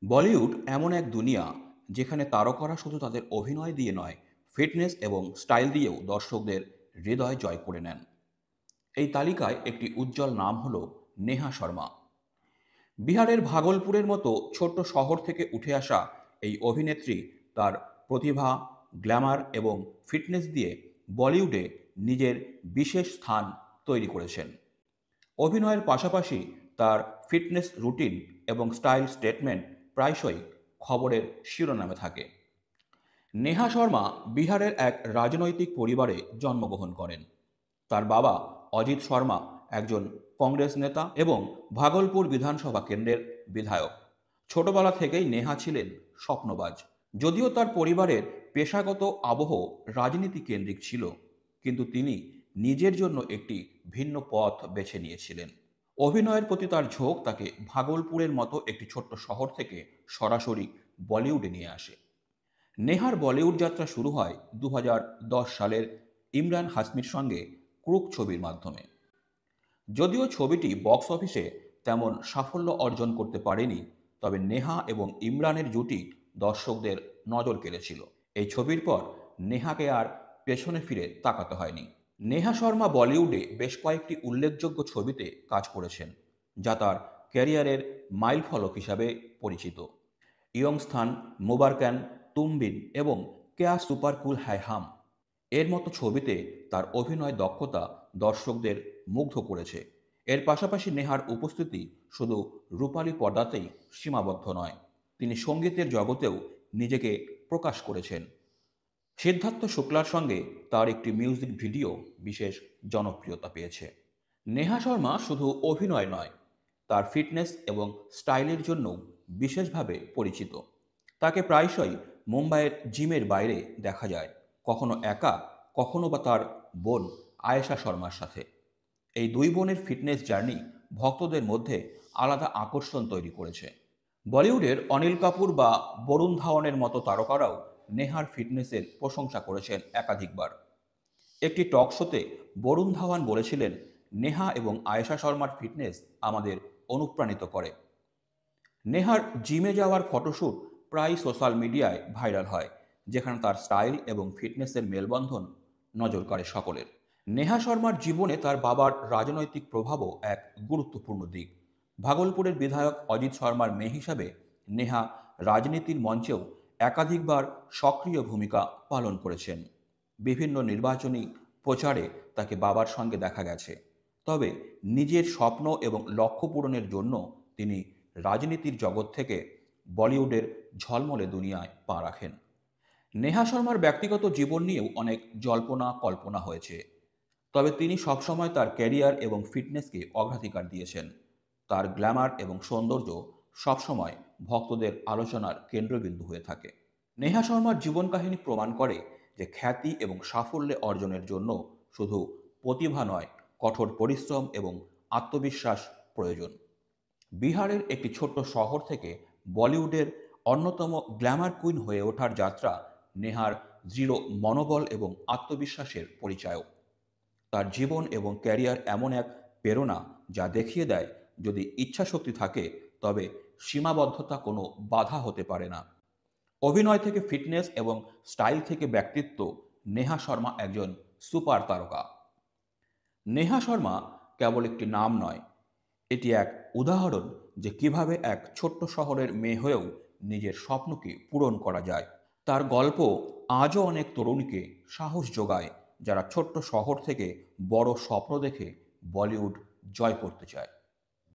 বলিউড এমন এক দুনিয়া যেখানে তারকারা শুধু তাদের অভিনয় দিয়ে নয়, ফিটনেস এবং স্টাইল দিয়েও দর্শকদের হৃদয় জয় করে নেন। এই তালিকায় একটি উজ্জ্বল নাম হলো নেহা শর্মা। বিহারের ভাগলপুরের মতো ছোট্ট শহর থেকে উঠে আসা এই অভিনেত্রী তার প্রতিভা, গ্ল্যামার এবং ফিটনেস দিয়ে বলিউডে নিজের বিশেষ স্থান তৈরি করেছেন। অভিনয়ের পাশাপাশি তার ফিটনেস রুটিন এবং স্টাইল স্টেটমেন্ট প্রায়শই খবরের শিরোনামে থাকে। নেহা শর্মা বিহারের এক রাজনৈতিক পরিবারে জন্মগ্রহণ করেন। তার বাবা অজিত শর্মা একজন কংগ্রেস নেতা এবং ভাগলপুর বিধানসভা কেন্দ্রের বিধায়ক। ছোটবেলা থেকেই নেহা ছিলেন স্বপ্নবাজ। যদিও তার পরিবারের পেশাগত আবহ রাজনীতি কেন্দ্রিক ছিল, কিন্তু তিনি নিজের জন্য একটি ভিন্ন পথ বেছে নিয়েছিলেন। অভিনয়ের প্রতি তার ঝোঁক তাকে ভাগলপুরের মতো একটি ছোট্ট শহর থেকে সরাসরি বলিউডে নিয়ে আসে। নেহার বলিউড যাত্রা শুরু হয় 2010 সালের ইমরান হাসমির সঙ্গে ক্রুক ছবির মাধ্যমে। যদিও ছবিটি বক্স অফিসে তেমন সাফল্য অর্জন করতে পারেনি, তবে নেহা এবং ইমরানের জুটি দর্শকদের নজর কেড়েছিল। এই ছবির পর নেহাকে আর পেছনে ফিরে তাকাতে হয়নি। নেহা শর্মা বলিউডে বেশ কয়েকটি উল্লেখযোগ্য ছবিতে কাজ করেছেন, যা তার ক্যারিয়ারের মাইলফলক হিসাবে পরিচিত। ইয়ংস্থান, মুবারকান, তুমবিন এবং কেয়া সুপার কুল হ্যায় হাম এর মতো ছবিতে তার অভিনয় দক্ষতা দর্শকদের মুগ্ধ করেছে। এর পাশাপাশি নেহার উপস্থিতি শুধু রূপালী পর্দাতেই সীমাবদ্ধ নয়, তিনি সঙ্গীতের জগতেও নিজেকে প্রকাশ করেছেন। সিদ্ধার্থ শুক্লার সঙ্গে তার একটি মিউজিক ভিডিও বিশেষ জনপ্রিয়তা পেয়েছে। নেহা শর্মা শুধু অভিনয় নয়, তার ফিটনেস এবং স্টাইলের জন্য বিশেষভাবে পরিচিত। তাকে প্রায়শই মুম্বাইয়ের জিমের বাইরে দেখা যায়, কখনো একা, কখনো বা তার বোন আয়েশা শর্মার সাথে। এই দুই বোনের ফিটনেস জার্নি ভক্তদের মধ্যে আলাদা আকর্ষণ তৈরি করেছে। বলিউডের অনিল কাপুর বা বরুণ ধাওয়ানের মতো তারকারাও নেহার ফিটনেসের প্রশংসা করেছেন একাধিকবার। একটি টক শোতে বরুণ ধাওয়ান বলেছিলেন, নেহা এবং আয়েশা শর্মার ফিটনেস আমাদের অনুপ্রাণিত করে। নেহার জিমে যাওয়ার ফটোশ্যুট প্রায় সোশ্যাল মিডিয়ায় ভাইরাল হয়, যেখানে তার স্টাইল এবং ফিটনেসের মেলবন্ধন নজর কাড়ে সকলের। নেহা শর্মার জীবনে তার বাবার রাজনৈতিক প্রভাবও এক গুরুত্বপূর্ণ দিক। ভাগলপুরের বিধায়ক অজিত শর্মার মেয়ে হিসাবে নেহা রাজনীতির মঞ্চেও একাধিকবার সক্রিয় ভূমিকা পালন করেছেন। বিভিন্ন নির্বাচনী প্রচারে তাকে বাবার সঙ্গে দেখা গেছে। তবে নিজের স্বপ্ন এবং লক্ষ্য পূরণের জন্য তিনি রাজনীতির জগৎ থেকে বলিউডের ঝলমলে দুনিয়ায় পা রাখেন। নেহা শর্মার ব্যক্তিগত জীবন নিয়েও অনেক জল্পনা কল্পনা হয়েছে, তবে তিনি সবসময় তার ক্যারিয়ার এবং ফিটনেসকে অগ্রাধিকার দিয়েছেন। তার গ্ল্যামার এবং সৌন্দর্য সবসময় ভক্তদের আলোচনার কেন্দ্রবিন্দু হয়ে থাকে। নেহা শর্মার জীবন কাহিনী প্রমাণ করে যে খ্যাতি এবং সাফল্য অর্জনের জন্য শুধু প্রতিভা নয়, কঠোর পরিশ্রম এবং আত্মবিশ্বাস প্রয়োজন। বিহারের একটি ছোট্ট শহর থেকে বলিউডের অন্যতম গ্ল্যামার কুইন হয়ে ওঠার যাত্রা নেহার দৃঢ় মনোবল এবং আত্মবিশ্বাসের পরিচায়ক। তার জীবন এবং ক্যারিয়ার এমন এক প্রেরণা যা দেখিয়ে দেয়, যদি ইচ্ছাশক্তি থাকে তবে সীমাবদ্ধতা কোনো বাধা হতে পারে না। অভিনয় থেকে ফিটনেস এবং স্টাইল থেকে ব্যক্তিত্ব, নেহা শর্মা একজন সুপার তারকা। নেহা শর্মা কেবল একটি নাম নয়, এটি এক উদাহরণ যে কিভাবে এক ছোট্ট শহরের মেয়ে হয়েও নিজের স্বপ্নকে পূরণ করা যায়। তার গল্প আজও অনেক তরুণীকে সাহস যোগায়, যারা ছোট্ট শহর থেকে বড় স্বপ্ন দেখে বলিউড জয় করতে চায়।